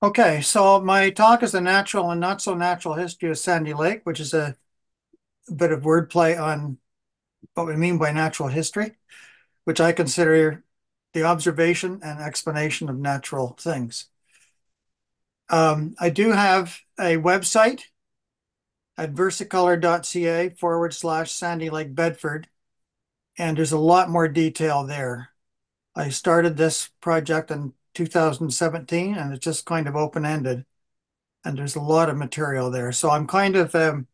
Okay, so my talk is the natural and not so natural history of Sandy Lake, which is a bit of wordplay on what we mean by natural history, which I consider the observation and explanation of natural things. I do have a website at versicolor.ca/Sandy Lake Bedford, and there's a lot more detail there. I started this project in 2017, and it's just kind of open-ended, and there's a lot of material there. So I'm kind of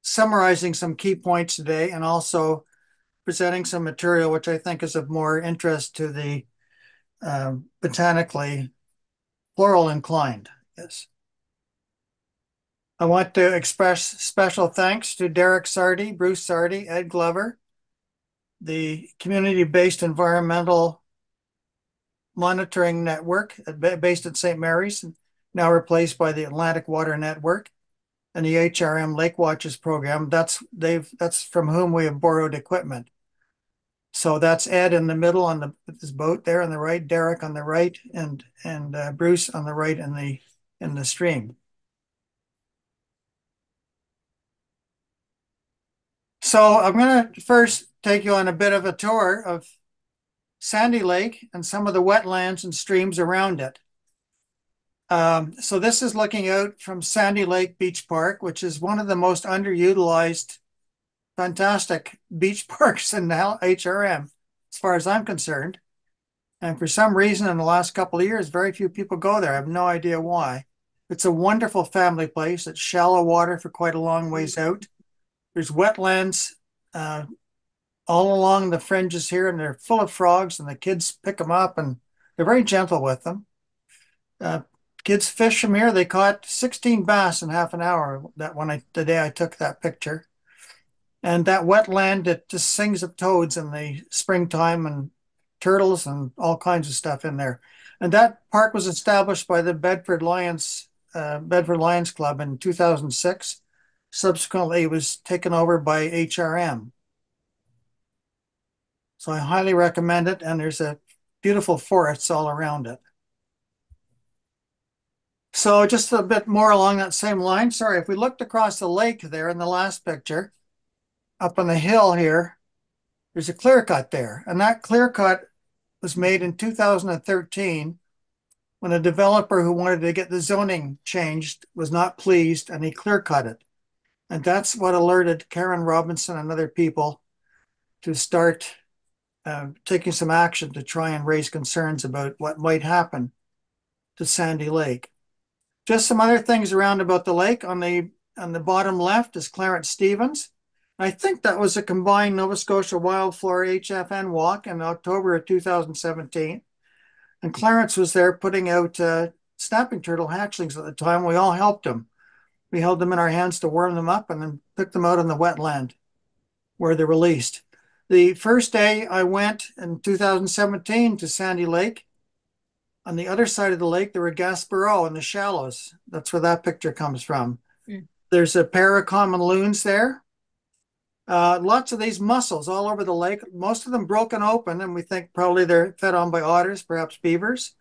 summarizing some key points today and also presenting some material which I think is of more interest to the botanically floral inclined. Yes. I want to express special thanks to Derek Sardi, Bruce Sardi, Ed Glover, the community-based environmental monitoring network based at St. Mary's, now replaced by the Atlantic Water Network, and the HRM Lake Watches program. That's from whom we have borrowed equipment. So that's Ed in the middle on his boat there on the right, Derek on the right, and Bruce on the right in the stream. So I'm going to first take you on a bit of a tour of Sandy Lake and some of the wetlands and streams around it. So this is looking out from Sandy Lake Beach Park, which is one of the most underutilized, fantastic beach parks in the HRM, as far as I'm concerned. And for some reason, in the last couple of years, very few people go there. I have no idea why. It's a wonderful family place. It's shallow water for quite a long ways out. There's wetlands all along the fringes here, and they're full of frogs, and the kids pick them up, and they're very gentle with them. Kids fish from here. They caught 16 bass in half an hour the day I took that picture. And that wetland, it just sings of toads in the springtime and turtles and all kinds of stuff in there. And that park was established by the Bedford Lions Club in 2006. Subsequently, it was taken over by HRM. So I highly recommend it, and there's a beautiful forests all around it. So just a bit more along that same line. Sorry, if we looked across the lake there in the last picture, up on the hill here, there's a clear cut there. And that clear cut was made in 2013 when a developer who wanted to get the zoning changed was not pleased, and he clear cut it. And that's what alerted Karen Robinson and other people to start taking some action to try and raise concerns about what might happen to Sandy Lake. Just some other things around about the lake. On the bottom left is Clarence Stevens. I think that was a combined Nova Scotia Wildflower HFN walk in October of 2017. And Clarence was there putting out snapping turtle hatchlings at the time. We all helped him. We held them in our hands to warm them up and then picked them out in the wetland where they're released. The first day I went in 2017 to Sandy Lake, on the other side of the lake, there were Gaspereaux in the shallows. That's where that picture comes from. Mm. There's a pair of common loons there. Lots of these mussels all over the lake, most of them broken open, and we think probably they're fed on by otters, perhaps beavers.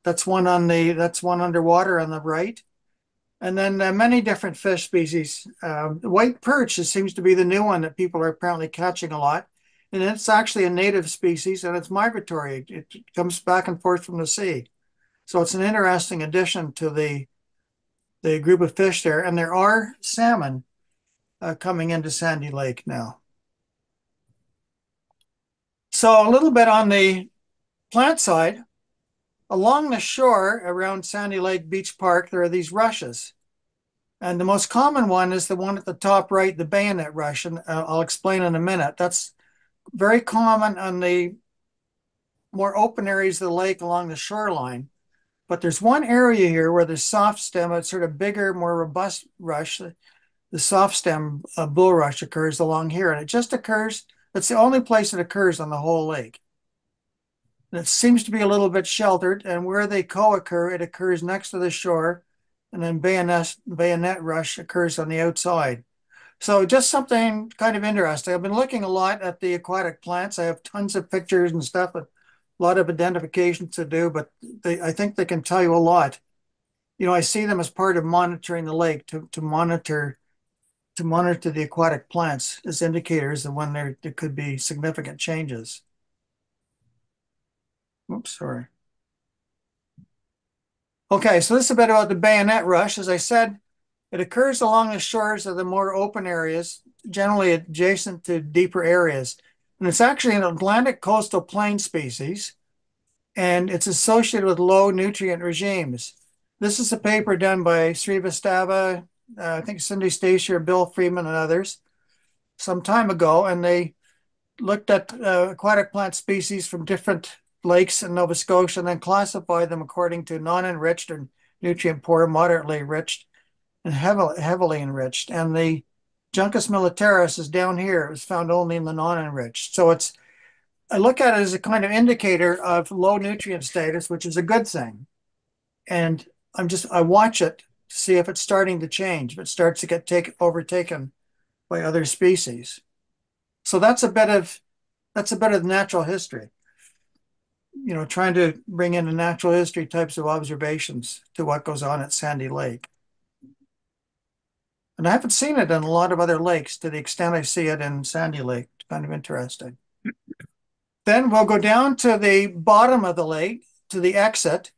That's one underwater on the right. And then many different fish species. White perch seems to be the new one that people are apparently catching a lot. And it's actually a native species, and it's migratory. It comes back and forth from the sea. So it's an interesting addition to the group of fish there. And there are salmon coming into Sandy Lake now. So a little bit on the plant side, along the shore around Sandy Lake Beach Park, there are these rushes. And the most common one is the one at the top right, the bayonet rush, and I'll explain in a minute. That's very common on the more open areas of the lake along the shoreline. But there's one area here where the soft stem, a sort of bigger, more robust rush, the soft stem bulrush occurs along here. And it just occurs, it's the only place it occurs on the whole lake. And it seems to be a little bit sheltered, and where they co-occur, it occurs next to the shore, and then bayonet rush occurs on the outside. So just something kind of interesting. I've been looking a lot at the aquatic plants. I have tons of pictures and stuff, a lot of identifications to do, but I think they can tell you a lot I see them as part of monitoring the lake to monitor the aquatic plants as indicators of when there could be significant changes. Oops, sorry. Okay, so this is a bit about the bayonet rush. As I said, it occurs along the shores of the more open areas, generally adjacent to deeper areas. And it's actually an Atlantic coastal plain species, and it's associated with low nutrient regimes. This is a paper done by Srivastava, I think Cindy Stacey, Bill Freeman, and others some time ago, and they looked at aquatic plant species from different lakes in Nova Scotia and then classified them according to non-enriched or nutrient poor, moderately enriched, and heavily enriched. And the Juncus militaris is down here. It was found only in the non-enriched. So I look at it as a kind of indicator of low nutrient status, which is a good thing. And I watch it to see if it's starting to change, if it starts to get overtaken by other species. So that's a bit of natural history. Trying to bring in the natural history types of observations to what goes on at Sandy Lake. And I haven't seen it in a lot of other lakes to the extent I see it in Sandy Lake. It's kind of interesting. Then we'll go down to the bottom of the lake, to the exit,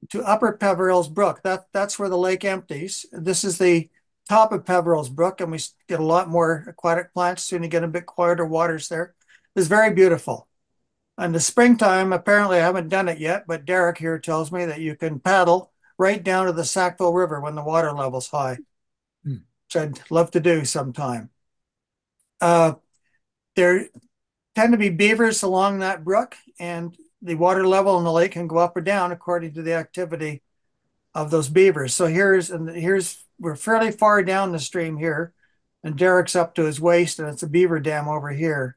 to Upper Peverills Brook. That's where the lake empties. This is the top of Peverills Brook, and we get a lot more aquatic plants soon. You get a bit quieter waters there. It's very beautiful. In the springtime, apparently I haven't done it yet, but Derek here tells me that you can paddle right down to the Sackville River when the water level's high, which I'd love to do sometime. There tend to be beavers along that brook, and the water level in the lake can go up or down according to the activity of those beavers. So we're fairly far down the stream here, and Derek's up to his waist, and it's a beaver dam over here.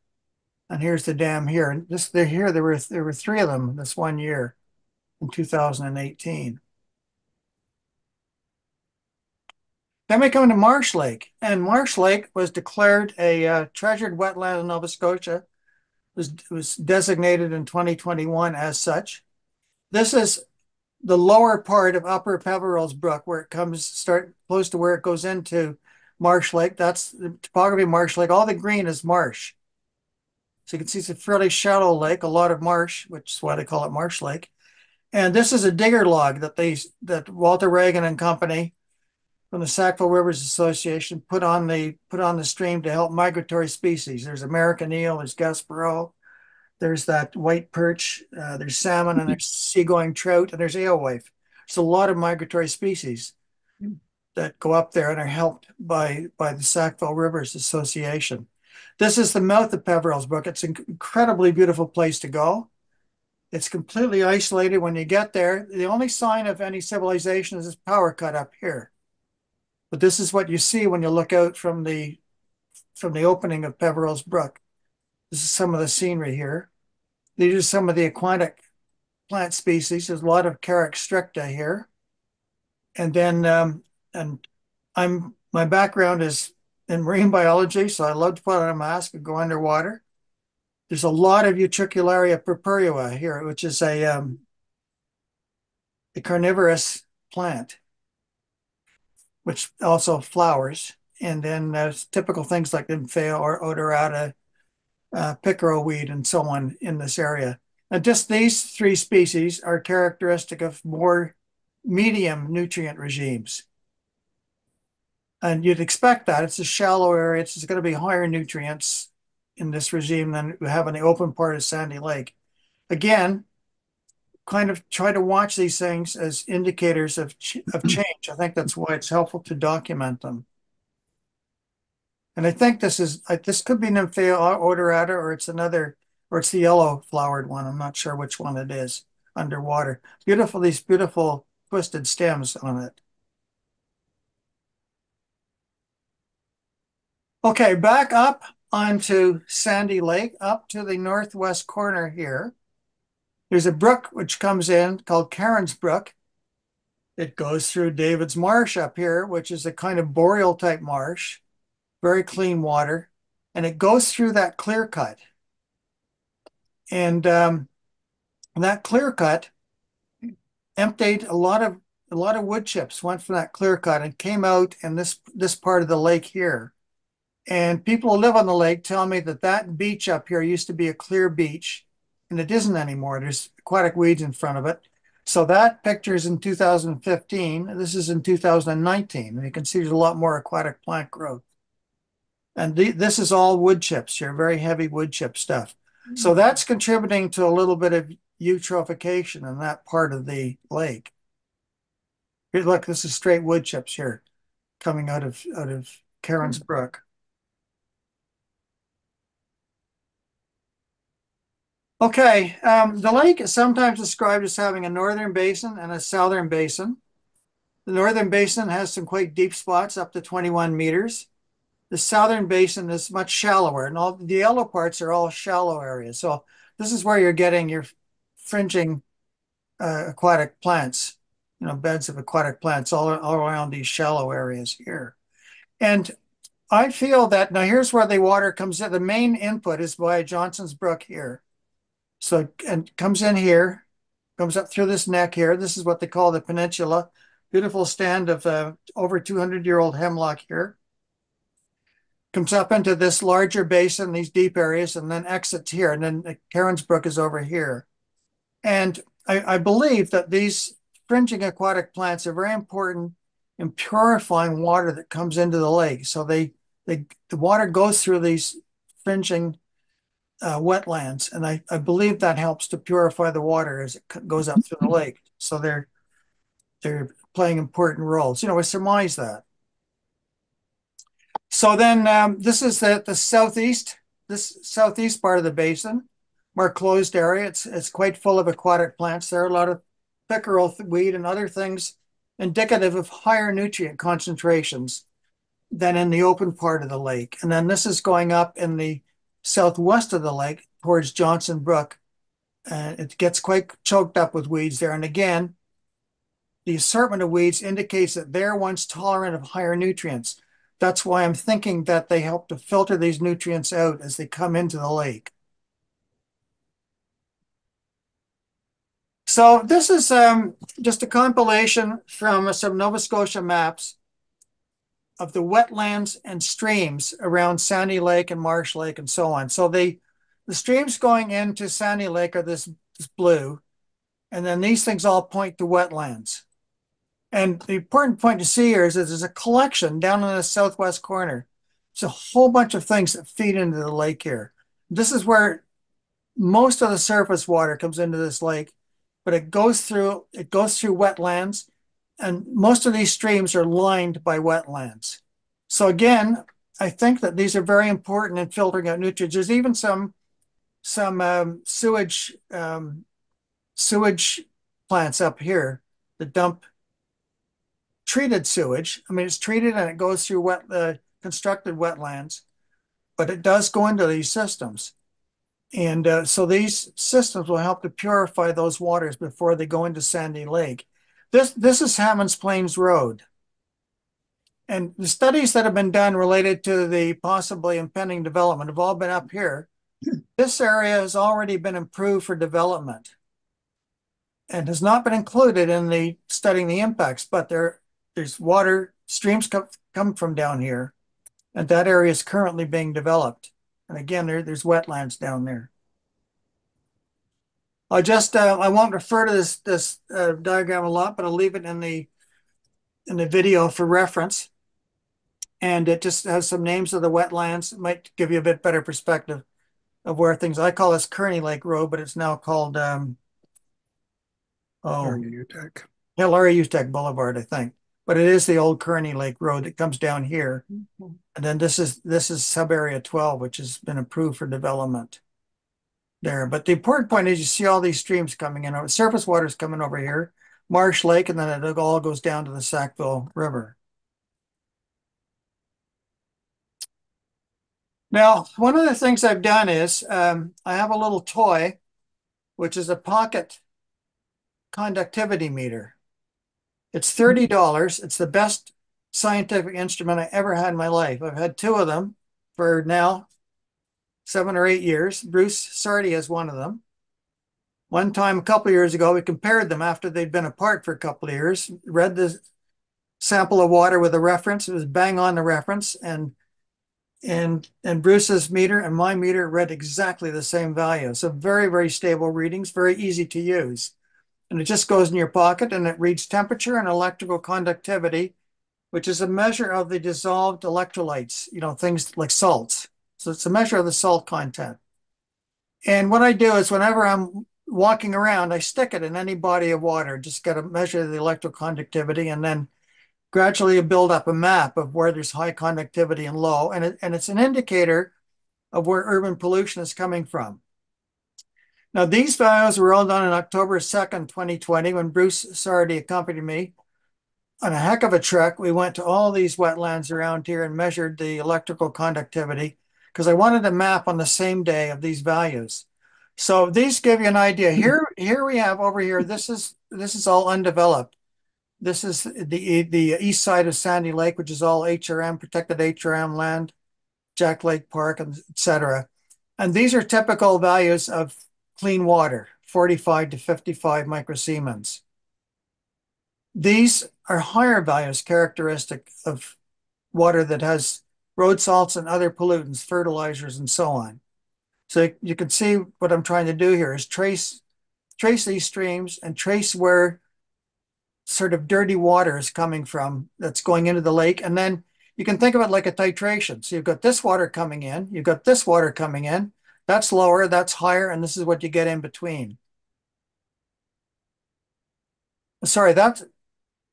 And here's the dam here. And there were three of them this one year in 2018. Then we come to Marsh Lake, and Marsh Lake was declared a treasured wetland in Nova Scotia. It was designated in 2021 as such. This is the lower part of Upper Peverills Brook, where it start close to where it goes into Marsh Lake. That's the topography of Marsh Lake. All the green is marsh. So you can see it's a fairly shallow lake, a lot of marsh, which is why they call it Marsh Lake. And this is a digger log that Walter Reagan and company from the Sackville Rivers Association put on the stream to help migratory species. There's American eel, there's Gaspereau, there's that white perch, there's salmon, and there's seagoing trout, and there's alewife. There's a lot of migratory species that go up there and are helped by the Sackville Rivers Association. This is the mouth of Peverills Brook. It's an incredibly beautiful place to go. It's completely isolated when you get there. The only sign of any civilization is this power cut up here. But this is what you see when you look out from the opening of Peverills Brook. This is some of the scenery here. These are some of the aquatic plant species. There's a lot of Charax stricta here. And then, my background is in marine biology, so I love to put on a mask and go underwater. There's a lot of Utricularia purpurea here, which is a carnivorous plant, which also flowers. And then there's typical things like Nymphaea or odorata, pickerel weed, and so on in this area. And just these three species are characteristic of more medium nutrient regimes. And you'd expect that. It's a shallow area. It's going to be higher nutrients in this regime than we have in the open part of Sandy Lake. Again, kind of try to watch these things as indicators of change. I think that's why it's helpful to document them. And I think this could be Nymphaea odorata, or it's the yellow flowered one. I'm not sure which one it is underwater. These beautiful twisted stems on it. Okay, back up onto Sandy Lake, up to the northwest corner here. There's a brook which comes in called Karen's Brook. It goes through David's Marsh up here, which is a kind of boreal type marsh, very clean water, and it goes through that clear cut. And that clear cut emptied a lot of a lot of wood chips went from that clear cut and came out in this part of the lake here. And people who live on the lake tell me that that beach up here used to be a clear beach, and it isn't anymore. There's aquatic weeds in front of it. So that picture is in 2015. This is in 2019, and you can see there's a lot more aquatic plant growth. And this is all wood chips here, very heavy wood chip stuff. So that's contributing to a little bit of eutrophication in that part of the lake. Here, look, this is straight wood chips here coming out of Cairns Brook. Okay, the lake is sometimes described as having a northern basin and a southern basin. The northern basin has some quite deep spots up to 21 meters. The southern basin is much shallower, and all the yellow parts are all shallow areas. So this is where you're getting your fringing aquatic plants, beds of aquatic plants all around these shallow areas here. And I feel that now here's where the water comes in. The main input is by Johnson's Brook here. So and comes in here, comes up through this neck here. This is what they call the peninsula. Beautiful stand of over 200-year-old hemlock here. Comes up into this larger basin, these deep areas, and then exits here. And then Cairns Brook is over here. And I believe that these fringing aquatic plants are very important in purifying water that comes into the lake. So the water goes through these fringing wetlands, and I believe that helps to purify the water as it goes up through the lake. So they're playing important roles. We surmise that. So then this is the southeast, this southeast part of the basin, more closed area. It's quite full of aquatic plants. There are a lot of pickerel weed and other things indicative of higher nutrient concentrations than in the open part of the lake. And then this is going up in the southwest of the lake towards Johnson Brook. And it gets quite choked up with weeds there. And again, the assortment of weeds indicates that they're once tolerant of higher nutrients. That's why I'm thinking that they help to filter these nutrients out as they come into the lake. So this is just a compilation from some Nova Scotia maps of the wetlands and streams around Sandy Lake and Marsh Lake and so on. So the streams going into Sandy Lake are this blue, and then these things all point to wetlands. And the important point to see here is that there's a collection down in the southwest corner. It's a whole bunch of things that feed into the lake here. This is where most of the surface water comes into this lake, but it goes through wetlands, and most of these streams are lined by wetlands. So again, I think that these are very important in filtering out nutrients. There's even some sewage plants up here that dump treated sewage. I mean, it's treated and it goes through constructed wetlands, but it does go into these systems. And so these systems will help to purify those waters before they go into Sandy Lake. This is Hammond's Plains Road. And the studies that have been done related to the possibly impending development have all been up here. This area has already been improved for development and has not been included in the studying the impacts, but there's water, streams come from down here, and that area is currently being developed. And again, there's wetlands down there. I won't refer to this diagram a lot, but I'll leave it in the video for reference. And it just has some names of the wetlands. It might give you a bit better perspective of where things. I call this Kearney Lake Road, but it's now called Laurie Utech. Yeah, Laurie Utech Boulevard, I think. But it is the old Kearney Lake Road that comes down here. Mm-hmm. And then this is sub area 12, which has been approved for development there. But the important point is you see all these streams coming in. Surface water is coming over here, Marsh Lake, and then it all goes down to the Sackville River. Now, one of the things I've done is I have a little toy, which is a pocket conductivity meter. It's $30. It's the best scientific instrument I ever had in my life. I've had two of them for now 7 or 8 years. Bruce Sardi has one of them. One time, a couple of years ago, we compared them after they'd been apart for a couple of years, read the sample of water with a reference. It was bang on the reference. And Bruce's meter and my meter read exactly the same value. So very, very stable readings, very easy to use. And it just goes in your pocket and it reads temperature and electrical conductivity, which is a measure of the dissolved electrolytes, things like salts. So it's a measure of the salt content. And what I do is whenever I'm walking around, I stick it in any body of water, just got to measure the electrical conductivity and then gradually build up a map of where there's high conductivity and low. And it's an indicator of where urban pollution is coming from. Now, these values were all done on October 2nd, 2020, when Bruce Sardi accompanied me on a heck of a trek. We went to all these wetlands around here and measured the electrical conductivity because I wanted a map on the same day of these values. So these give you an idea. Here we have over here, this is all undeveloped. This is the east side of Sandy Lake, which is all HRM, protected HRM land, Jack Lake Park, etc. And these are typical values of clean water, 45 to 55 microsiemens. These are higher values characteristic of water that has road salts and other pollutants, fertilizers, and so on. So you can see what I'm trying to do here is trace these streams and trace where sort of dirty water is coming from that's going into the lake. And then you can think of it like a titration. So you've got this water coming in, you've got this water coming in, that's lower, that's higher, and this is what you get in between. Sorry,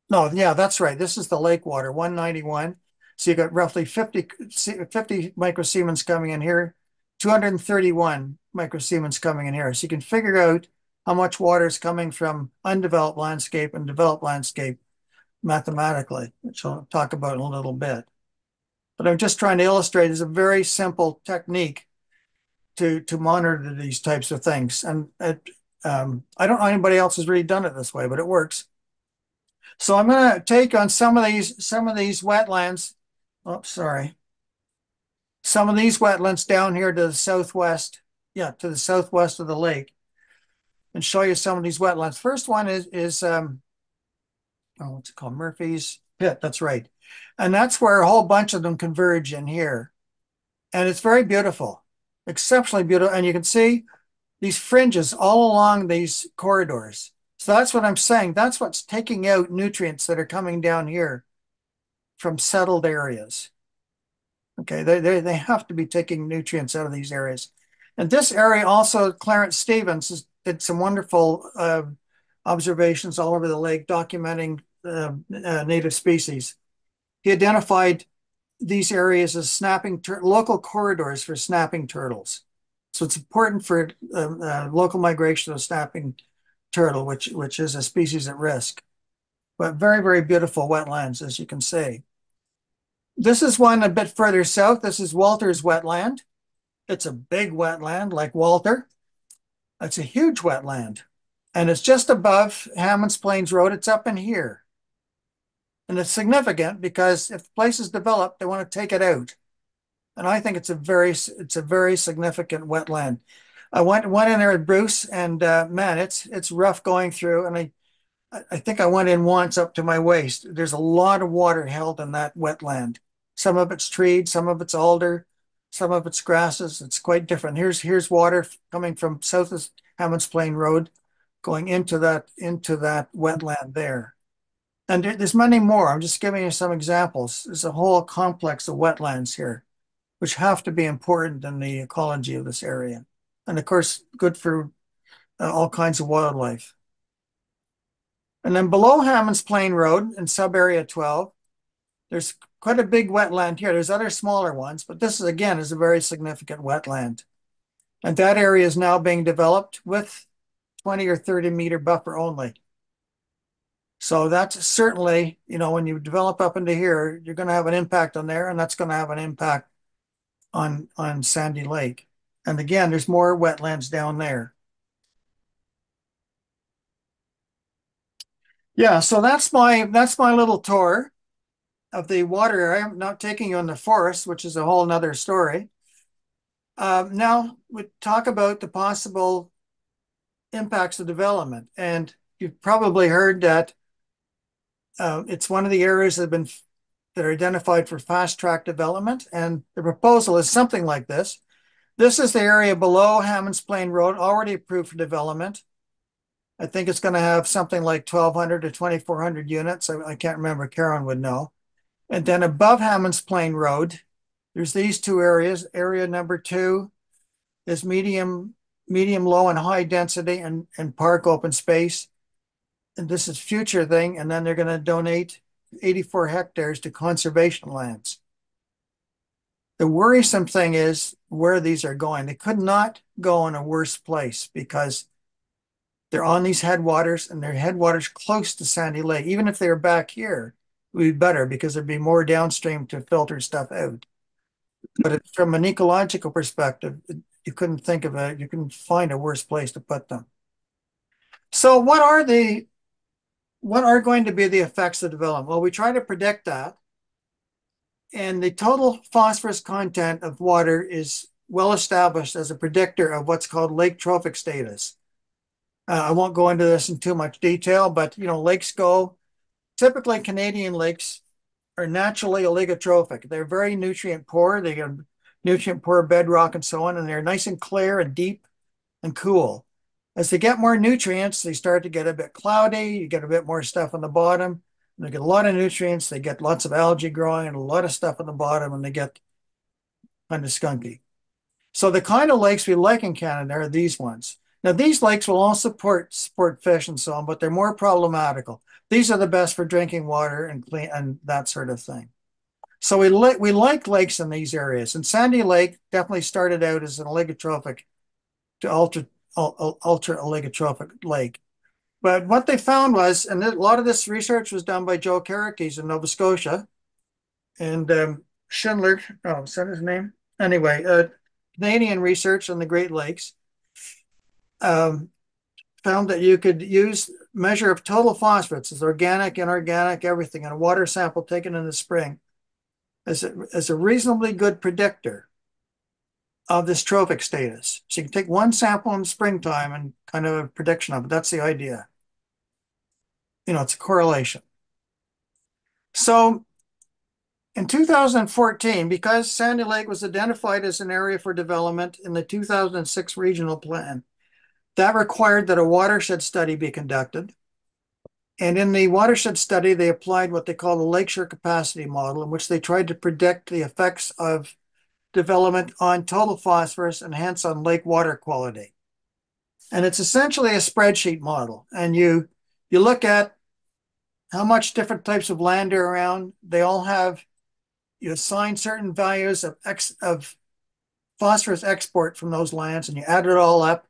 no, yeah, that's right. This is the lake water, 191. So you got roughly 50 microsiemens coming in here, 231 microsiemens coming in here. So you can figure out how much water is coming from undeveloped landscape and developed landscape mathematically, which I'll talk about in a little bit. But I'm just trying to illustrate is a very simple technique to monitor these types of things. And I don't know anybody else has really done it this way, but it works. So I'm going to take on some of these wetlands. Oh, sorry. Some of these wetlands down here to the southwest. Yeah, to the southwest of the lake. And show you some of these wetlands. First one is what's it called? Murphy's Pit. That's right. And that's where a whole bunch of them converge in here. And it's very beautiful, exceptionally beautiful. And you can see these fringes all along these corridors. So that's what I'm saying. That's what's taking out nutrients that are coming down here from settled areas. Okay, they have to be taking nutrients out of these areas. And this area also, Clarence Stevens did some wonderful observations all over the lake documenting native species. He identified these areas as local corridors for snapping turtles. So it's important for local migration of snapping turtle, which is a species at risk. But very, very beautiful wetlands, as you can see. This is one a bit further south. This is Walter's wetland. It's a big wetland like Walter. It's a huge wetland. And it's just above Hammonds Plains Road. It's up in here. And it's significant because if the place is developed, they want to take it out. And I think it's a very significant wetland. I went in there with Bruce, and man, it's rough going through. And I think I went in once up to my waist. There's a lot of water held in that wetland. Some of it's treed, some of it's alder, some of it's grasses. It's quite different. Here's water coming from south of Hammonds Plain Road, going into that wetland there. And there's many more. I'm just giving you some examples. There's a whole complex of wetlands here, which have to be important in the ecology of this area. And of course, good for all kinds of wildlife. And then below Hammonds Plain Road in sub-area 12, there's quite a big wetland here. There's other smaller ones, but this is a very significant wetland. And that area is now being developed with 20 or 30 meter buffer only. So that's certainly, when you develop up into here, you're going to have an impact on there, and that's going to have an impact on Sandy Lake. And again, there's more wetlands down there. Yeah, so that's my little tour of the water area. I'm not taking you in the forest, which is a whole nother story. Now we talk about the possible impacts the development. And you've probably heard that it's one of the areas that are identified for fast track development. And the proposal is something like this. This is the area below Hammond's Plain Road, already approved for development. I think it's going to have something like 1,200 to 2,400 units. I can't remember. Karen would know. And then above Hammond's Plain Road, there's these two areas. Area number 2 is medium, low, and high density and park open space. And this is future thing. And then they're going to donate 84 hectares to conservation lands. The worrisome thing is where these are going. They could not go in a worse place because they're on these headwaters, and they're headwaters close to Sandy Lake. Even if they were back here, it would be better because there'd be more downstream to filter stuff out. But from an ecological perspective, you couldn't think of it. You couldn't find a worse place to put them. So what are going to be the effects of development? Well, we try to predict that. And the total phosphorus content of water is well established as a predictor of what's called lake trophic status. I won't go into this in too much detail, but lakes typically Canadian lakes are naturally oligotrophic. They're very nutrient poor. They have nutrient poor bedrock and so on, and they're nice and clear and deep and cool. As they get more nutrients, they start to get a bit cloudy. You get a bit more stuff on the bottom. They get a lot of nutrients. They get lots of algae growing and a lot of stuff on the bottom, and they get kind of skunky. So the kind of lakes we like in Canada are these ones. Now, these lakes will all support fish and so on, but they're more problematical. These are the best for drinking water and clean and that sort of thing. So we like lakes in these areas. And Sandy Lake definitely started out as an oligotrophic to ultra oligotrophic lake. But what they found was, and a lot of this research was done by Joe Carrickes in Nova Scotia, and Schindler, is that his name? Anyway, Canadian research on the Great Lakes found that you could use measure of total phosphates, as organic, inorganic, everything, and a water sample taken in the spring as a reasonably good predictor of this trophic status. So you can take one sample in the springtime and kind of a prediction of it. That's the idea. It's a correlation. So in 2014, because Sandy Lake was identified as an area for development in the 2006 regional plan, that required that a watershed study be conducted. And in the watershed study, they applied what they call the Lakeshore Capacity Model, in which they tried to predict the effects of development on total phosphorus and hence on lake water quality. And it's essentially a spreadsheet model. And you look at how much different types of land are around. They all have, you assign certain values of phosphorus export from those lands, and you add it all up.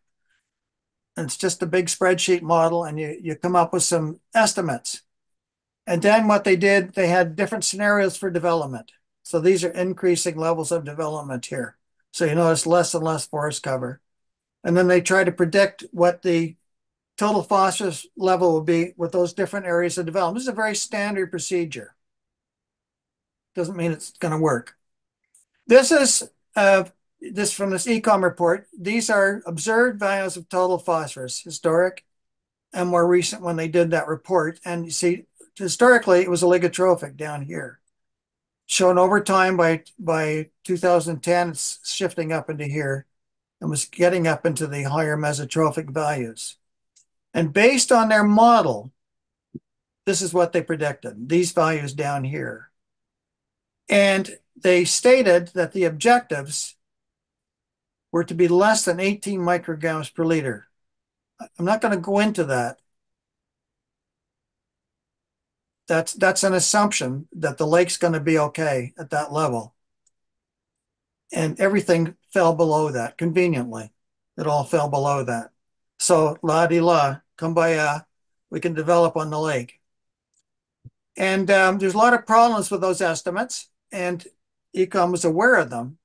And it's just a big spreadsheet model, and you come up with some estimates. And then what they did, they had different scenarios for development. So these are increasing levels of development here. So you notice less and less forest cover. And then they try to predict what the total phosphorus level will be with those different areas of development. This is a very standard procedure. Doesn't mean it's going to work. This is this from this Ecom report. These are observed values of total phosphorus, historic and more recent when they did that report. And you see, historically, it was oligotrophic down here. Shown over time by 2010, it's shifting up into here and was getting up into the higher mesotrophic values. And based on their model, this is what they predicted, these values down here. And they stated that the objectives were to be less than 18 micrograms per liter. I'm not going to go into that. That's an assumption that the lake's going to be okay at that level. And everything fell below that, conveniently. It all fell below that. So la-di-la, kumbaya, we can develop on the lake. And there's a lot of problems with those estimates, and Ecom was aware of them.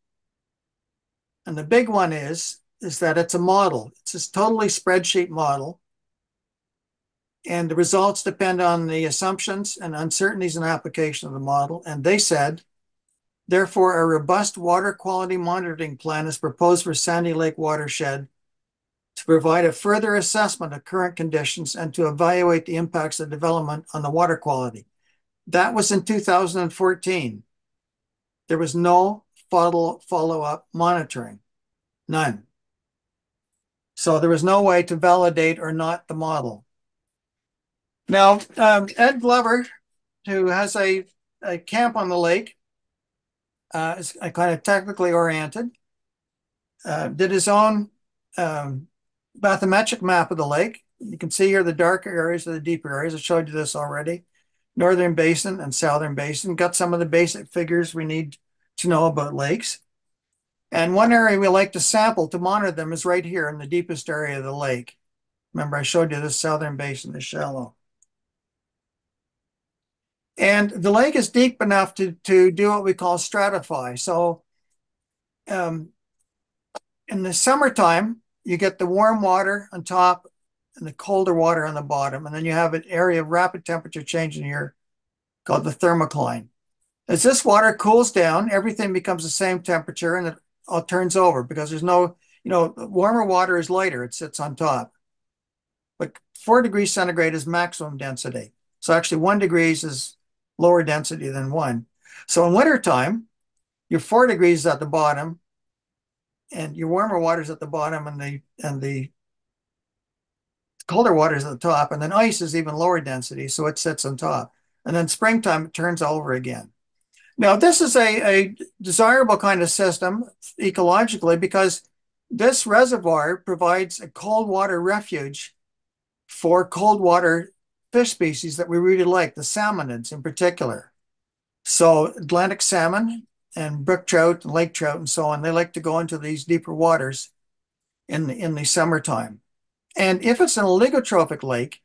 And the big one is that it's a model. It's a totally spreadsheet model. And the results depend on the assumptions and uncertainties in application of the model. And they said, therefore, a robust water quality monitoring plan is proposed for Sandy Lake watershed to provide a further assessment of current conditions and to evaluate the impacts of development on the water quality. That was in 2014. There was no follow-up monitoring, none. So there was no way to validate or not the model. Now, Ed Glover, who has a camp on the lake, is kind of technically oriented, did his own bathymetric map of the lake. You can see here the darker areas are the deeper areas. I showed you this already. Northern Basin and Southern Basin. Got some of the basic figures we need to know about lakes. And one area we like to sample to monitor them is right here in the deepest area of the lake. Remember, I showed you the Southern Basin is shallow. And the lake is deep enough to do what we call stratify. So in the summertime, you get the warm water on top and the colder water on the bottom. And then you have an area of rapid temperature change in here called the thermocline. As this water cools down, everything becomes the same temperature and it all turns over because there's no, warmer water is lighter, it sits on top. But 4 degrees centigrade is maximum density. So actually 1 degree is lower density than 1. So in wintertime, your 4 degrees is at the bottom and your warmer water is at the bottom and the colder water is at the top, and then ice is even lower density, so it sits on top. And then springtime, it turns over again. Now, this is a desirable kind of system ecologically because this reservoir provides a cold water refuge for cold water fish species that we really like, the salmonids in particular. So Atlantic salmon and brook trout and lake trout and so on, they like to go into these deeper waters in the summertime. And if it's an oligotrophic lake,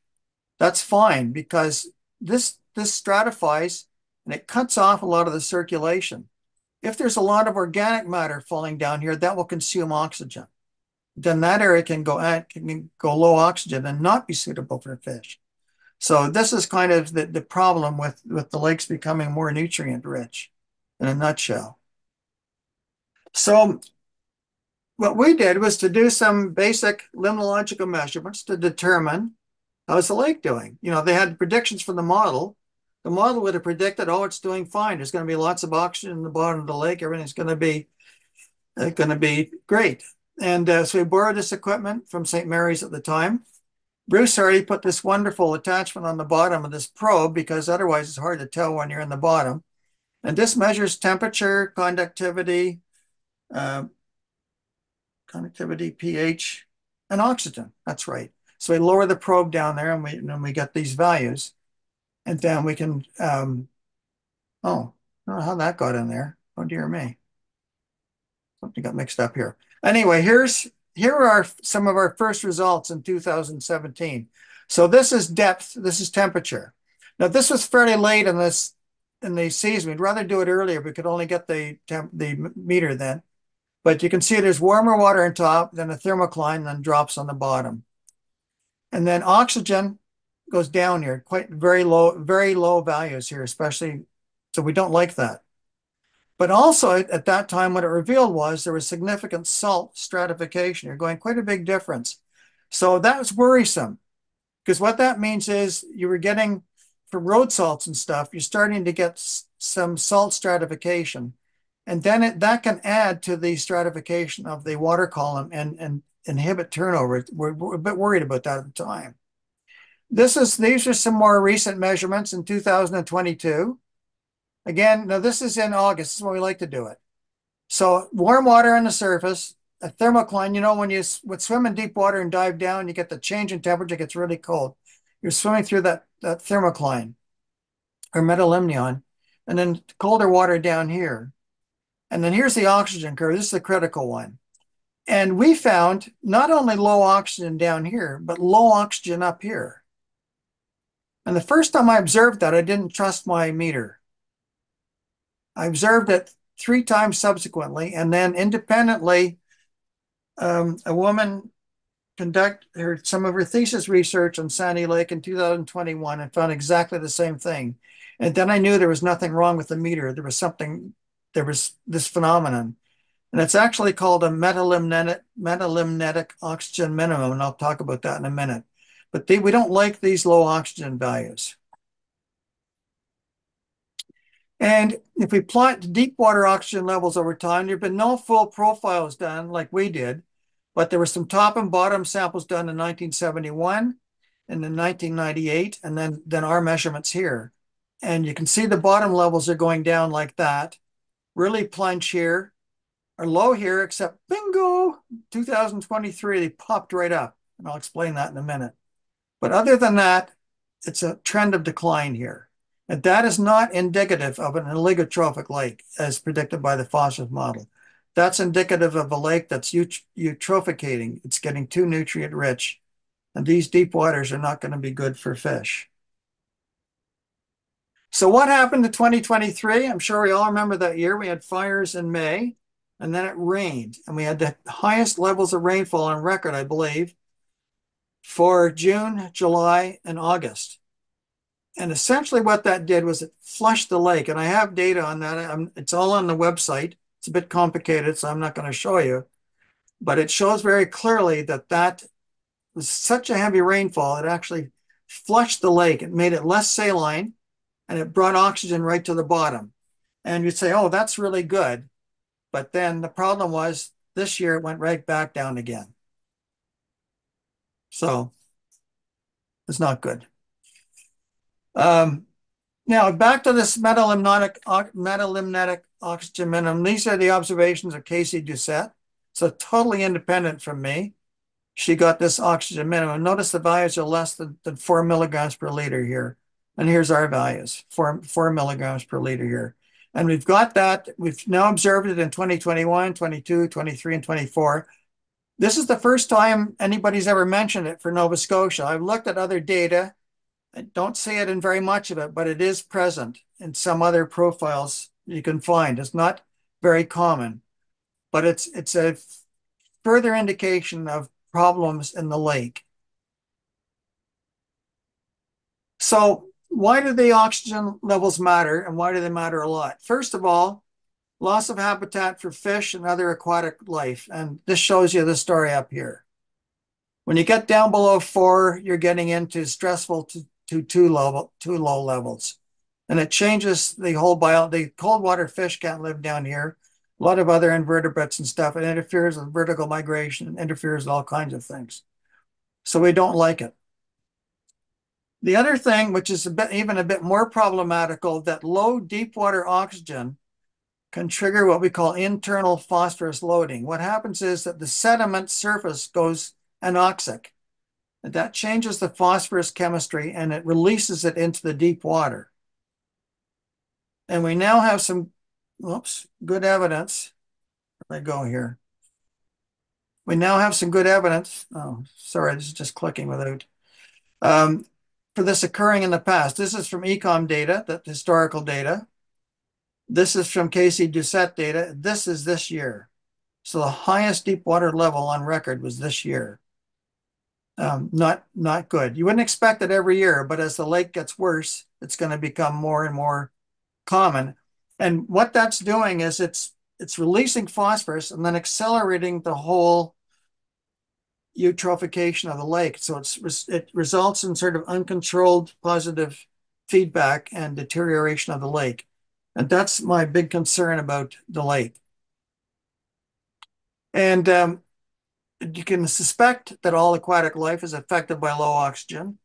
that's fine because this stratifies and it cuts off a lot of the circulation. If there's a lot of organic matter falling down here, that will consume oxygen. Then that area can go low oxygen and not be suitable for fish. So this is kind of the problem with the lakes becoming more nutrient rich in a nutshell. So what we did was to do some basic limnological measurements to determine how's the lake doing. They had predictions from the model. The model would have predicted, oh, it's doing fine. There's going to be lots of oxygen in the bottom of the lake. Everything's going to be great. And so we borrowed this equipment from St. Mary's at the time. Bruce already put this wonderful attachment on the bottom of this probe because otherwise it's hard to tell when you're in the bottom. And this measures temperature, conductivity, pH, and oxygen. That's right. So we lower the probe down there and we get these values. And then we can, I don't know how that got in there. Oh, dear me. Something got mixed up here. Anyway, here are some of our first results in 2017. So this is depth, this is temperature. Now this was fairly late in the season. We'd rather do it earlier. We could only get the meter then. But you can see there's warmer water on top, then a thermocline, then drops on the bottom. And then oxygen goes down here, very low values here, especially, so we don't like that. But also at that time, what it revealed was there was significant salt stratification. You're going quite a big difference. So that was worrisome because what that means is you were getting, for road salts and stuff, you're starting to get some salt stratification. And then that can add to the stratification of the water column and inhibit turnover. We're a bit worried about that at the time. These are some more recent measurements in 2022. Again, now this is in August. This is when we like to do it. So warm water on the surface, a thermocline. When you would swim in deep water and dive down, you get the change in temperature, it gets really cold. You're swimming through that thermocline or metalimnion, and then colder water down here. And then here's the oxygen curve. This is the critical one. And we found not only low oxygen down here, but low oxygen up here. And the first time I observed that, I didn't trust my meter. I observed it 3 times subsequently, and then independently, a woman conducted some of her thesis research on Sandy Lake in 2021 and found exactly the same thing. And then I knew there was nothing wrong with the meter. There was this phenomenon. And it's actually called a metalimnetic oxygen minimum, and I'll talk about that in a minute. But we don't like these low oxygen values. And if we plot the deep water oxygen levels over time, there have been no full profiles done like we did, but there were some top and bottom samples done in 1971 and in 1998, and then our measurements here. And you can see the bottom levels are going down like that. Really plunge here, or low here, except bingo, 2023, they popped right up. And I'll explain that in a minute. But other than that, it's a trend of decline here. And that is not indicative of an oligotrophic lake as predicted by the phosphorus model. That's indicative of a lake that's eutrophicating. It's getting too nutrient rich. And these deep waters are not going to be good for fish. So what happened in 2023? I'm sure we all remember that year. We had fires in May, and then it rained. And we had the highest levels of rainfall on record, I believe, for June, July, and August. And essentially what that did was it flushed the lake. And I have data on that. It's all on the website. It's a bit complicated, so I'm not going to show you. But it shows very clearly that that was such a heavy rainfall, it actually flushed the lake. It made it less saline, and it brought oxygen right to the bottom. And you'd say, oh, that's really good. But then the problem was this year it went right back down again. So it's not good. Now back to this metalimnetic oxygen minimum. These are the observations of Casey Doucette. So totally independent from me. She got this oxygen minimum. Notice the values are less than 4 milligrams per liter here. And here's our values, 4 milligrams per liter here. And we've got that. We've now observed it in 2021, 22, 23, and 24. This is the first time anybody's ever mentioned it for Nova Scotia. I've looked at other data. I don't see it in very much of it, but it is present in some other profiles you can find. It's not very common, but it's a further indication of problems in the lake. So why do the oxygen levels matter, and why do they matter a lot? First of all, loss of habitat for fish and other aquatic life. And this shows you the story up here. When you get down below 4, you're getting into stressful to too low levels. And it changes the whole the cold water fish can't live down here. A lot of other invertebrates and stuff. It interferes with vertical migration, interferes with all kinds of things. So we don't like it. The other thing, which is even a bit more problematical, that low deep water oxygen can trigger what we call internal phosphorus loading. What happens is that the sediment surface goes anoxic. And that changes the phosphorus chemistry and it releases it into the deep water. And we now have some, good evidence. Where do I go here? We now have some good evidence. Oh, sorry, this is just clicking without. For this occurring in the past. This is from Ecom data, that historical data. This is from Casey Doucette data. This is this year. So the highest deep water level on record was this year. Not good. You wouldn't expect it every year, but as the lake gets worse, it's going to become more and more common. And what that's doing is it's releasing phosphorus and then accelerating the whole eutrophication of the lake. So it results in sort of uncontrolled positive feedback and deterioration of the lake. And that's my big concern about the lake. And you can suspect that all aquatic life is affected by low oxygen.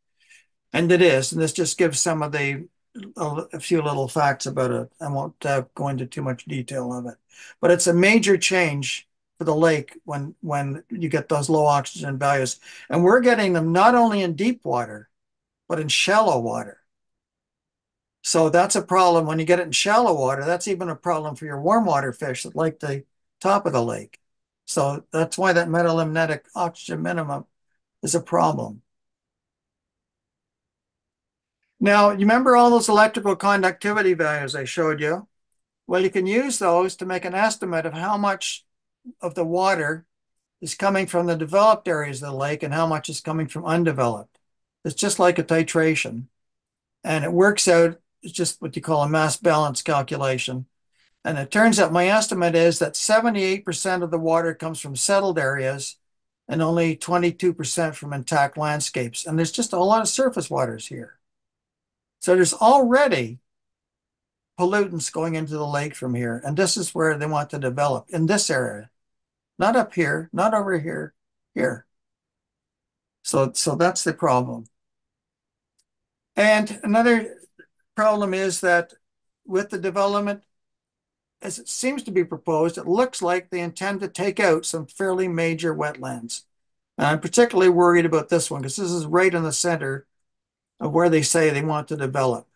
And it is. And this just gives some of a few little facts about it. I won't go into too much detail of it. But it's a major change for the lake when you get those low oxygen values. And we're getting them not only in deep water, but in shallow water. So that's a problem. When you get it in shallow water, that's even a problem for your warm water fish that like the top of the lake. So that's why that metalimnetic oxygen minimum is a problem. Now, you remember all those electrical conductivity values I showed you? Well, you can use those to make an estimate of how much of the water is coming from the developed areas of the lake and how much is coming from undeveloped. It's just like a titration. And it works out, it's just what you call a mass balance calculation. And it turns out my estimate is that 78% of the water comes from settled areas and only 22% from intact landscapes. And there's just a lot of surface waters here. So there's already pollutants going into the lake from here. And this is where they want to develop, in this area. Not up here, not over here, here. So that's the problem. And another problem is that with the development, as it seems to be proposed, it looks like they intend to take out some fairly major wetlands. And I'm particularly worried about this one because this is right in the center of where they say they want to develop.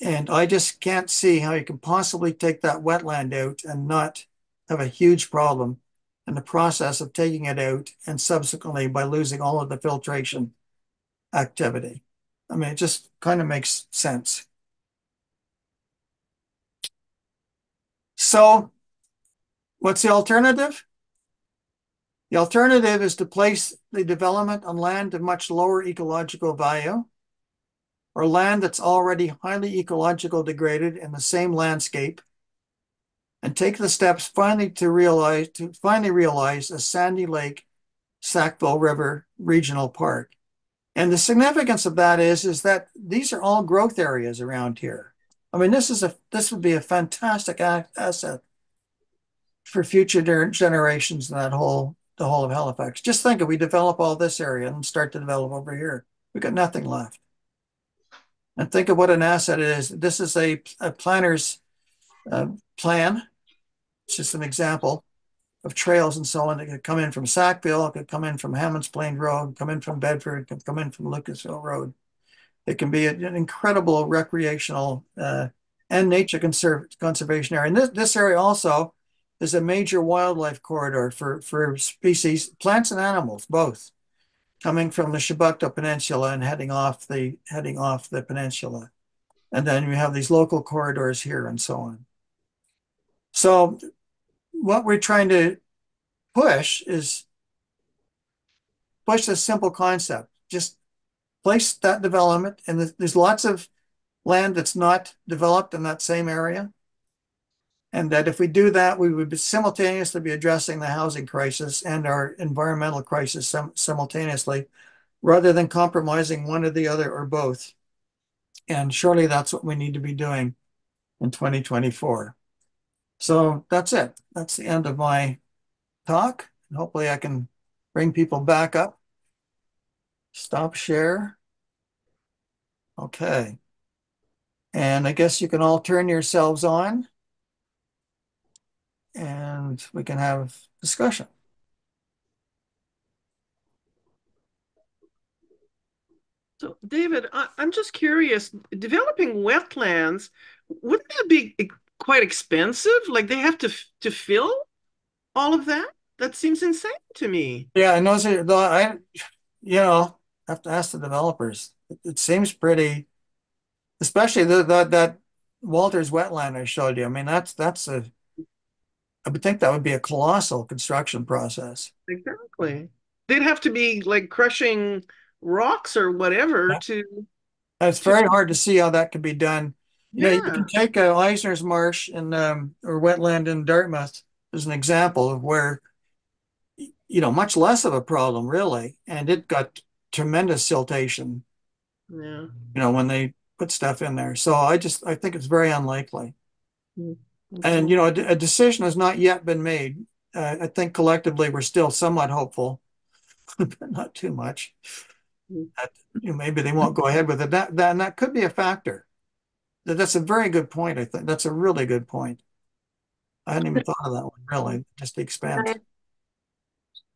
And I just can't see how you can possibly take that wetland out and not have a huge problem in the process of taking it out and subsequently by losing all of the filtration activity. I mean, it just kind of makes sense. So what's the alternative? The alternative is to place the development on land of much lower ecological value or land that's already highly ecological degraded in the same landscape and take the steps finally realize a Sandy Lake Sackville River Regional Park. And the significance of that is that these are all growth areas around here. I mean, this would be a fantastic asset for future generations in the whole of Halifax. Just think if we develop all this area and start to develop over here, we've got nothing left. And think of what an asset it is. This is a planner's plan. It's just an example of trails and so on. It could come in from Sackville, it could come in from Hammonds Plain Road, come in from Bedford, it could come in from Lucasville Road. It can be an incredible recreational and nature conservation area. And this area also is a major wildlife corridor for species, plants and animals, both, coming from the Chebucto Peninsula and heading off the peninsula. And then we have these local corridors here and so on. So what we're trying to push is this simple concept. Just place that development, and there's lots of land that's not developed in that same area. And that if we do that, we would simultaneously be addressing the housing crisis and our environmental crisis simultaneously, rather than compromising one or the other or both. And surely that's what we need to be doing in 2024. So that's it. That's the end of my talk. And hopefully I can bring people back up. Stop share. Okay. And I guess you can all turn yourselves on and we can have discussion. So, David, I'm just curious, developing wetlands, wouldn't that be quite expensive? Like they have to fill all of that? That seems insane to me. Yeah, and those are you know, have to ask the developers. It seems pretty, especially that Walters wetland I showed you. I mean, I would think that would be a colossal construction process. Exactly. They'd have to be like crushing rocks or whatever Yeah. to It's very hard to see how that could be done. You know, you can yeah. take Eisner's Marsh in or wetland in Dartmouth as an example of where, you know, much less of a problem really, and it got tremendous siltation, Yeah. you know, when they put stuff in there. So I think it's very unlikely. Mm. And Okay. you know, a decision has not yet been made. I think collectively we're still somewhat hopeful, but not too much. Mm. That, you know, maybe they won't go ahead with it. And that could be a factor. That's a very good point. I think that's a really good point. I hadn't even thought of that one, really, just the Could I expense. add,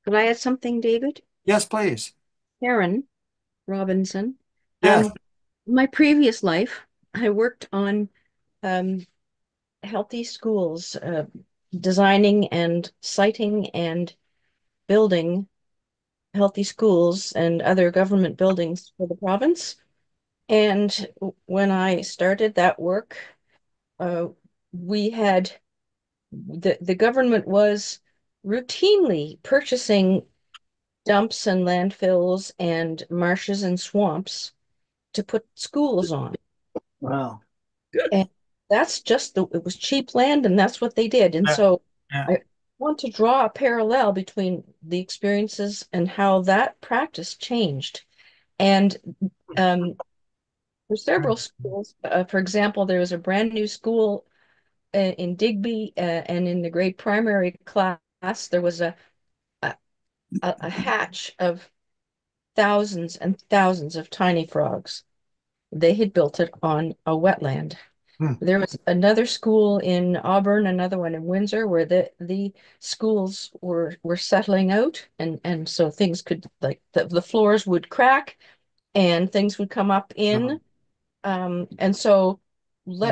could I add something, David? Yes, please. Karen Robinson. Yes. Um, my previous life, I worked on um, healthy schools, designing and siting and building healthy schools and other government buildings for the province. And when I started that work, uh, we had the government was routinely purchasing dumps and landfills and marshes and swamps to put schools on. Wow. And that's just it was cheap land and that's what they did. And Yeah, so yeah, I want to draw a parallel between the experiences and how that practice changed. And um, for several schools, for example, there was a brand new school in Digby, and in the grade primary class, there was a, a hatch of thousands and thousands of tiny frogs. They had built it on a wetland. hmm, There was another school in Auburn, another one in Windsor, where the schools were settling out, and so things could, like, the floors would crack and things would come up um, in. And so hmm,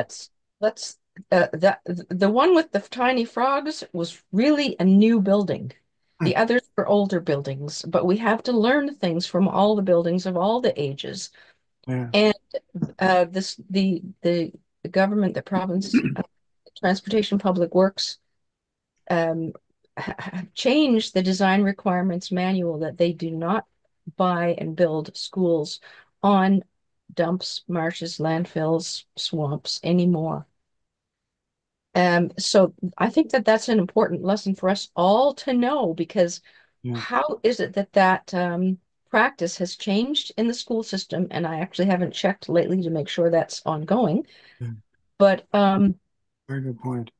let's that the one with the tiny frogs was really a new building. hmm, The others were older buildings, but we have to learn things from all the buildings of all the ages. yeah, And this the government, the province, transportation, public works, have changed the design requirements manual that they do not buy and build schools on dumps, marshes, landfills, swamps anymore. So I think that that's an important lesson for us all to know, because yeah, how is it that practice has changed in the school system? And I actually haven't checked lately to make sure that's ongoing. yeah. But Very good point.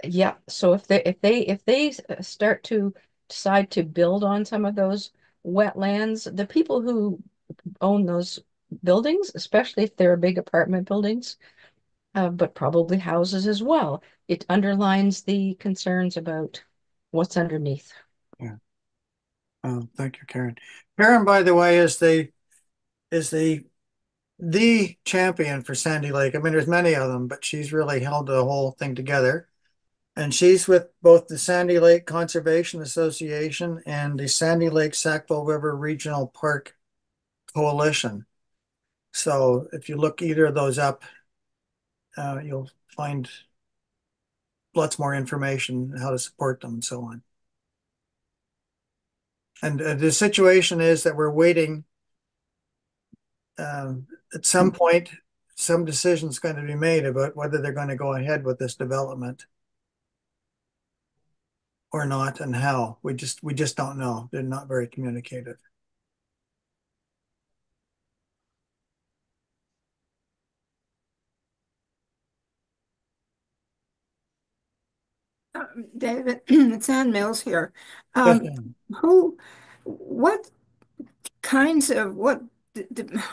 yeah, so if they start to decide to build on some of those wetlands, the people who own those buildings, especially if they're big apartment buildings, but probably houses as well, it underlines the concerns about what's underneath. Yeah. Thank you, Karen. Karen, by the way, is the champion for Sandy Lake. I mean, there's many of them, but she's really held the whole thing together. And she's with both the Sandy Lake Conservation Association and the Sandy Lake Sackville River Regional Park Coalition. So if you look either of those up, you'll find lots more information how to support them and so on. And the situation is that we're waiting. At some point, some decision is going to be made about whether they're going to go ahead with this development or not, and how. We just don't know. They're not very communicative. David, it's Ann Mills here. Yes, Um, what kinds of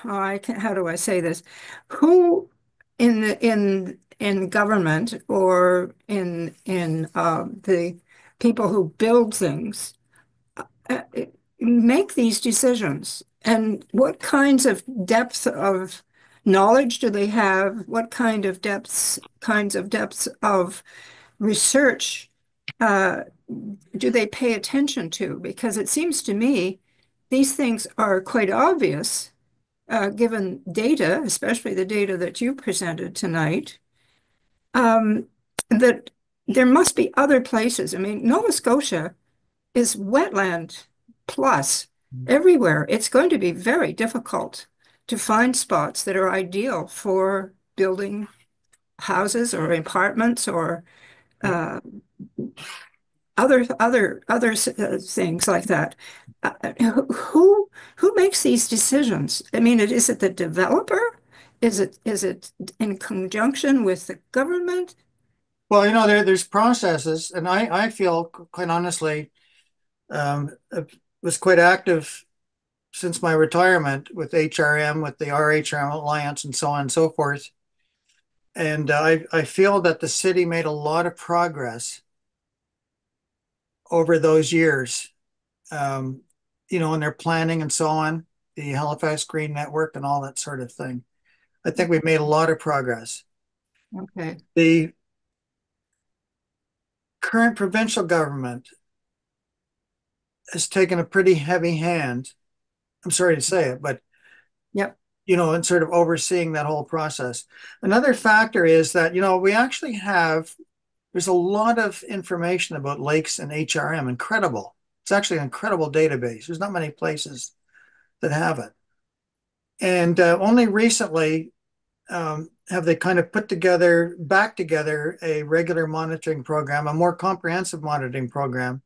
how do I say this? Who in government or in the people who build things uh, make these decisions? And what kinds of depth of knowledge do they have? What kinds of depths of research uh, do they pay attention to? Because it seems to me these things are quite obvious, given data, especially the data that you presented tonight, um, that there must be other places. I mean, Nova Scotia is wetland plus everywhere. It's going to be very difficult to find spots that are ideal for building houses or apartments or uh, other things like that. Who makes these decisions? I mean, is it the developer? Is it in conjunction with the government? well, there's processes, and I feel quite honestly, I was quite active since my retirement with HRM, with the RHRM Alliance, and so on and so forth. And I feel that the city made a lot of progress over those years, um, in their planning and so on, the Halifax Green Network and all that sort of thing. I think we've made a lot of progress. Okay. The current provincial government has taken a pretty heavy hand. I'm sorry to say it, but Yep. in sort of overseeing that whole process. Another factor is that, we actually there's a lot of information about lakes and HRM, incredible. It's actually an incredible database. There's not many places that have it. And only recently have they kind of put together, back together a regular monitoring program, a more comprehensive monitoring program.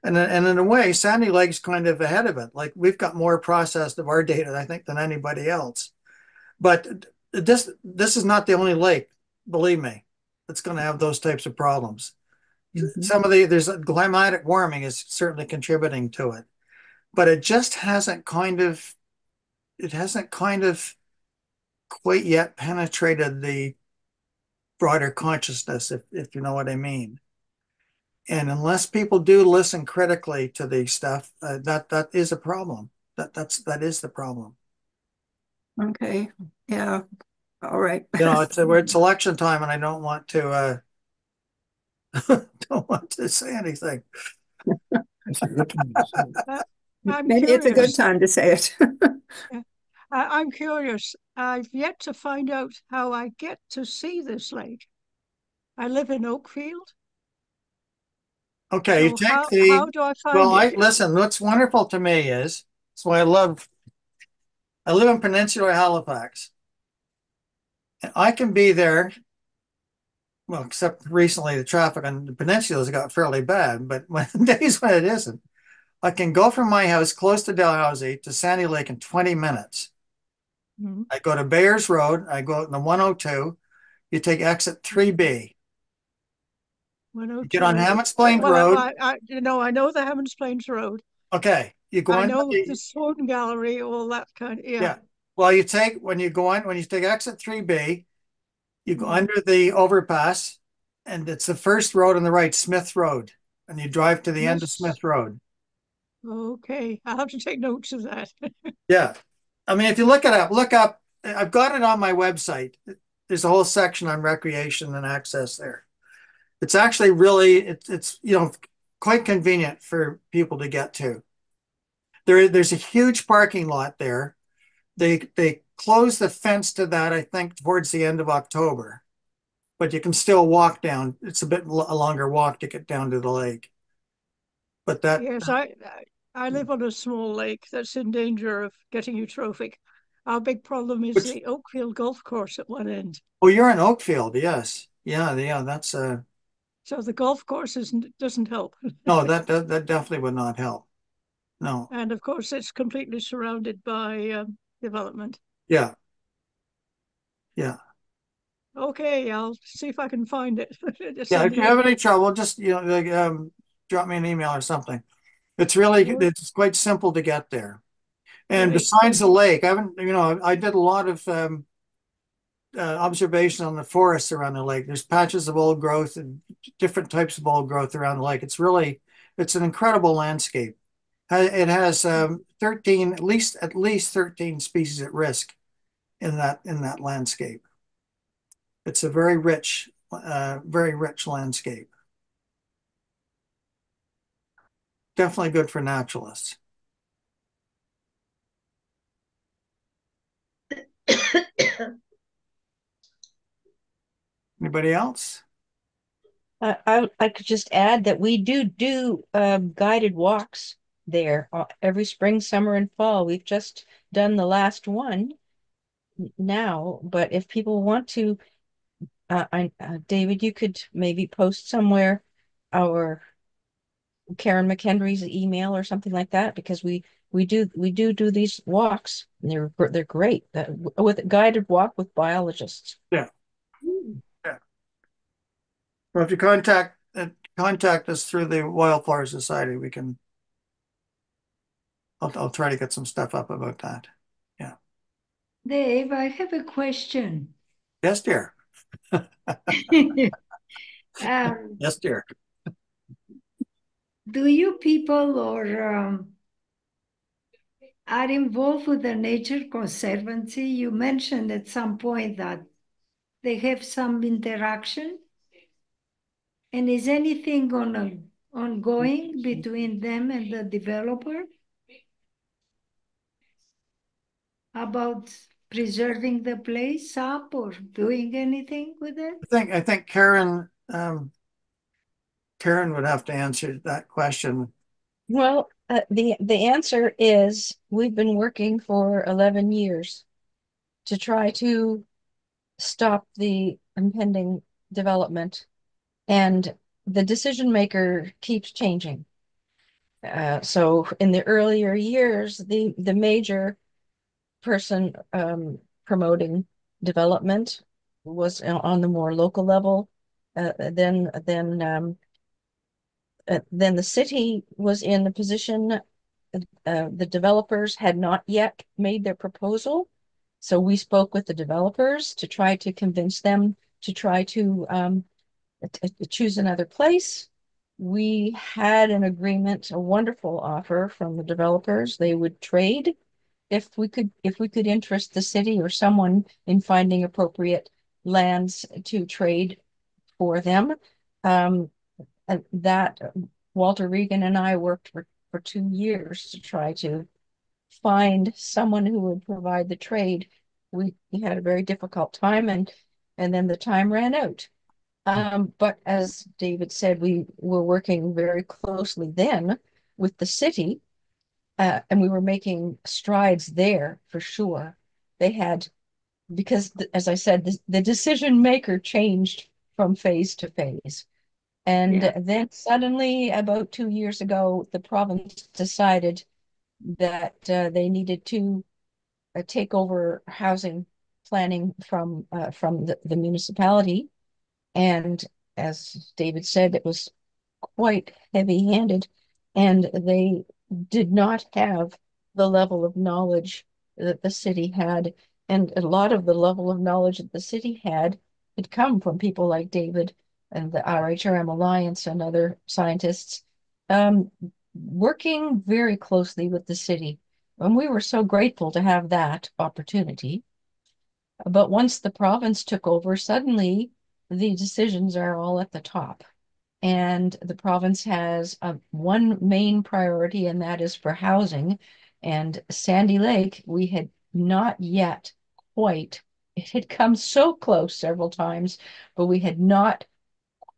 And in a way, Sandy Leg's kind of ahead of it. Like we've got more processed of our data, I think, than anybody else. But this is not the only lake, believe me, that's going to have those types of problems. Mhm. Some of there's climatic warming is certainly contributing to it, but it hasn't kind of quite yet penetrated the broader consciousness, if you know what I mean. And unless people do listen critically to the stuff, that is a problem. That is the problem. Okay. Yeah. All right. You know, it's election time, and I don't want to don't want to say anything. I'm Maybe it's a good curious. time to say it. Yeah. I'm curious. I've yet to find out how I get to see this lake. I live in Oakfield, Okay, you so take how the do I well. find I it? listen. What's wonderful to me is that's why I love. I live in Peninsula Halifax, and I can be there. Well, except recently the traffic on the peninsulas got fairly bad, but when days when it isn't, I can go from my house close to Dalhousie to Sandy Lake in 20 minutes. Hmm. I go to Bayers Road, I go in the 102, you take exit 3B. You get on 102. Hammonds Plains Road. I know the Hammond's Plains Road. Okay, you go I into know the the, Sworden Gallery, all that kind of, yeah. yeah. Well, you take, when you go on, when you take exit 3B, you go Hmm. under the overpass, and it's the first road on the right, Smith Road, and you drive to the end of Yes. Smith Road. Okay. I'll have to take notes of that. Yeah. I mean, if you look it up, look up, I've got it on my website. There's a whole section on recreation and access there. It's actually really, it's you know, quite convenient for people to get to. There's a huge parking lot there. They closed the fence to that, I think, towards the end of October, but you can still walk down. It's a bit a longer walk to get down to the lake. But that, Yes, I live on a small lake that's in danger of getting eutrophic. Our big problem is which, the Oakfield Golf Course at one end. oh, you're in Oakfield, yes. Yeah, that's So the golf course doesn't help. no, that definitely would not help. No. And of course, it's completely surrounded by development. Yeah, yeah. Okay, I'll see if I can find it. Just Yeah, send if me you a have any link. trouble, just like, drop me an email or something. It's quite simple to get there. And Great, besides thank the you. lake, I haven't, you know, I did a lot of observation on the forests around the lake. There's patches of old growth and different types of old growth around the lake. It's an incredible landscape. It has 13, at least 13 species at risk in that landscape. It's a very rich landscape. Definitely good for naturalists. Anybody else? I could just add that we do guided walks there every spring, summer, and fall. We've just done the last one now, but if people want to, David, you could maybe post somewhere our Karen McHenry's email or something like that because we do these walks. And they're great. With a guided walk with biologists. Yeah. Yeah. Well, if you contact us through the Wildflower Society, I'll try to get some stuff up about that. Yeah. Dave, I have a question. Yes, dear. Um, Yes, dear. do you people or are involved with the Nature Conservancy? You mentioned at some point that they have some interaction. And is anything ongoing between them and the developer about preserving the place up or doing anything with it? I think Karen would have to answer that question. Well, the answer is we've been working for 11 years to try to stop the impending development, and the decision maker keeps changing. So in the earlier years, the major person promoting development was on the more local level. Then the city was in the position. The developers had not yet made their proposal, so we spoke with the developers to try to convince them to try to choose another place. We had an agreement, a wonderful offer from the developers. They would trade if we could interest the city or someone in finding appropriate lands to trade for them. Um, and that Walter Regan and I worked for 2 years to try to find someone who would provide the trade. We had a very difficult time, and then the time ran out. But as David said, we were working very closely then with the city, and we were making strides there for sure. They had, because as I said, the decision maker changed from phase to phase. And Yeah. then suddenly, about 2 years ago, the province decided that they needed to take over housing planning from the municipality. And as David said, it was quite heavy-handed, and they did not have the level of knowledge that the city had. And a lot of the level of knowledge that the city had come from people like David and the RHRM Alliance and other scientists, um, working very closely with the city. And we were so grateful to have that opportunity. But once the province took over, suddenly the decisions are all at the top. And the province has one main priority, and that is for housing. And Sandy Lake, we had not yet quite, it had come so close several times, but we had not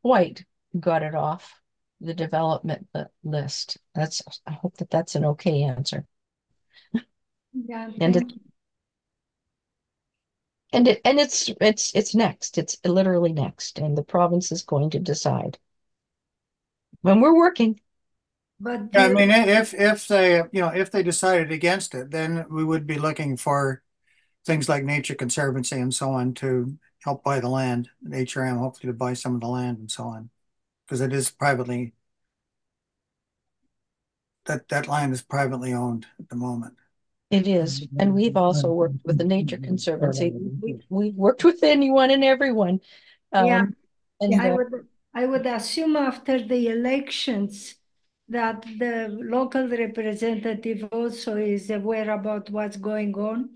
quite got it off the development list. I hope that that's an okay answer. Yeah, And thank you. it's next. It's literally next, and the province is going to decide when we're working. But Yeah, I mean, if they, if they decided against it, then we would be looking for things like Nature Conservancy and so on to help buy the land, and HRM hopefully to buy some of the land and so on, because it is privately, that land is privately owned at the moment. It is. And we've also worked with the Nature Conservancy. We've worked with anyone and everyone. yeah, And I would assume after the elections that the local representative also is aware about what's going on.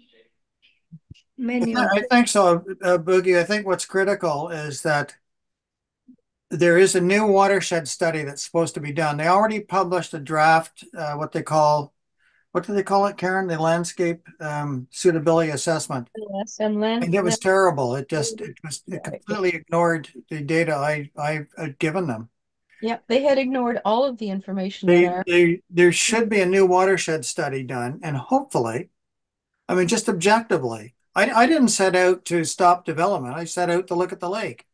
Many of I think so, Boogie. I think what's critical is that there is a new watershed study that's supposed to be done. They already published a draft, what do they call it, Karen? The landscape suitability assessment. yes, and And it was terrible. It completely ignored the data I had given them. yeah, they had ignored all of the information in our. There should be a new watershed study done, and hopefully, I mean, just objectively, I didn't set out to stop development. I set out to look at the lake.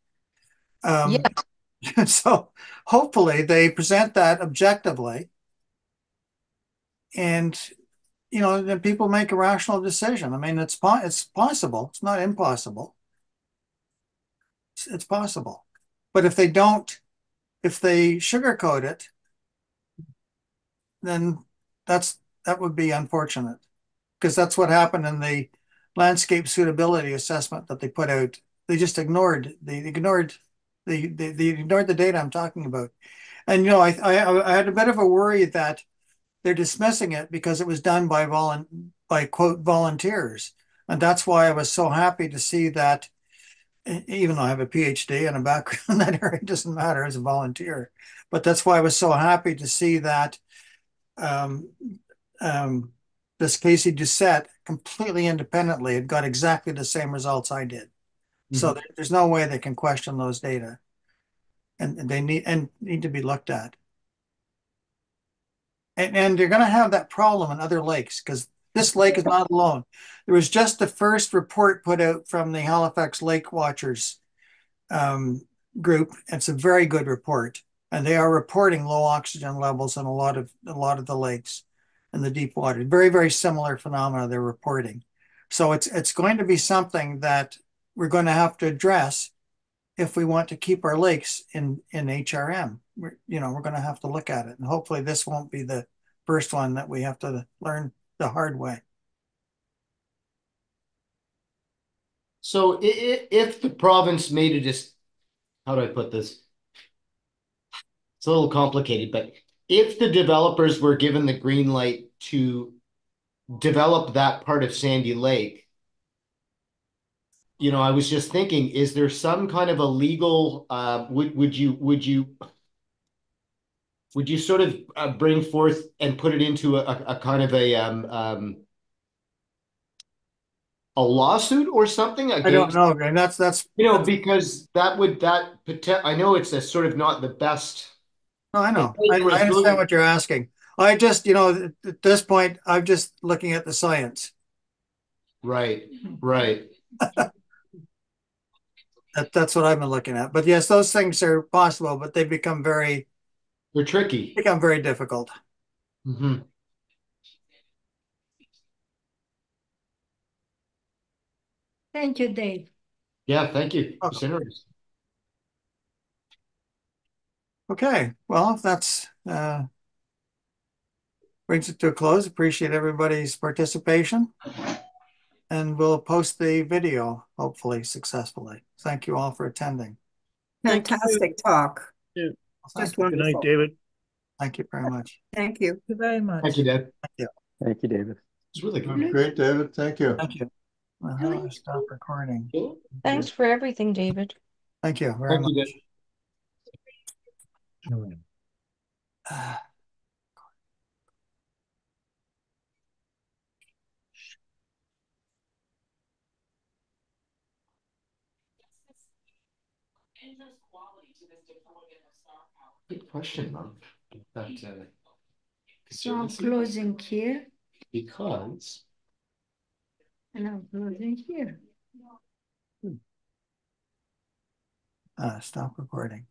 Yeah, So hopefully they present that objectively, and then people make a rational decision. I mean, it's possible. It's not impossible. It's possible. But if they don't, if they sugarcoat it, then that would be unfortunate, because that's what happened in the landscape suitability assessment that they put out. They just ignored the data I'm talking about. And I had a bit of a worry that they're dismissing it because it was done by quote volunteers. And that's why I was so happy to see that, even though I have a PhD and a background in that area, it doesn't matter as a volunteer. But that's why I was so happy to see that um, um, this Casey Doucette completely independently had got exactly the same results I did. So there's no way they can question those data, and they need to be looked at. And they're going to have that problem in other lakes, because this lake is not alone. There was just the first report put out from the Halifax Lake Watchers group. It's a very good report, and they are reporting low oxygen levels in a lot of the lakes in the deep water. Very, very similar phenomena they're reporting. So it's going to be something that we're going to have to address if we want to keep our lakes in HRM. We're going to have to look at it, and hopefully this won't be the first one that we have to learn the hard way. So if the province made a how do I put this? It's a little complicated, but if the developers were given the green light to develop that part of Sandy Lake, I was just thinking, is there some kind of a legal, would you sort of bring forth and put it into a kind of a lawsuit or something I don't against, know, and that's because I know it's a sort of not the best. no, I know. I It's understand really, what you're asking. I just, at this point, I'm just looking at the science. right. That's what I've been looking at. But yes, those things are possible, but they become They're tricky. very difficult. Mm-hmm. Thank you, Dave. Yeah, thank you. Oh. It's interesting. Okay, well, if that's brings it to a close. Appreciate everybody's participation, and we'll post the video hopefully successfully. Thank you all for attending. Thank you. Fantastic talk. Yeah. Thank Just you. Good night, wonderful. David. Thank you very much. Thank you. Thank you very much. Thank you, Deb. Thank you. Thank you, David. It's really good. Great, David. Thank you. Thank you. Well, how do I stop recording? Thanks for everything, David. Thank you very Thank much. you, Deb. Good question, Mom. That, So I'm closing here because and I'm closing here. Stop recording.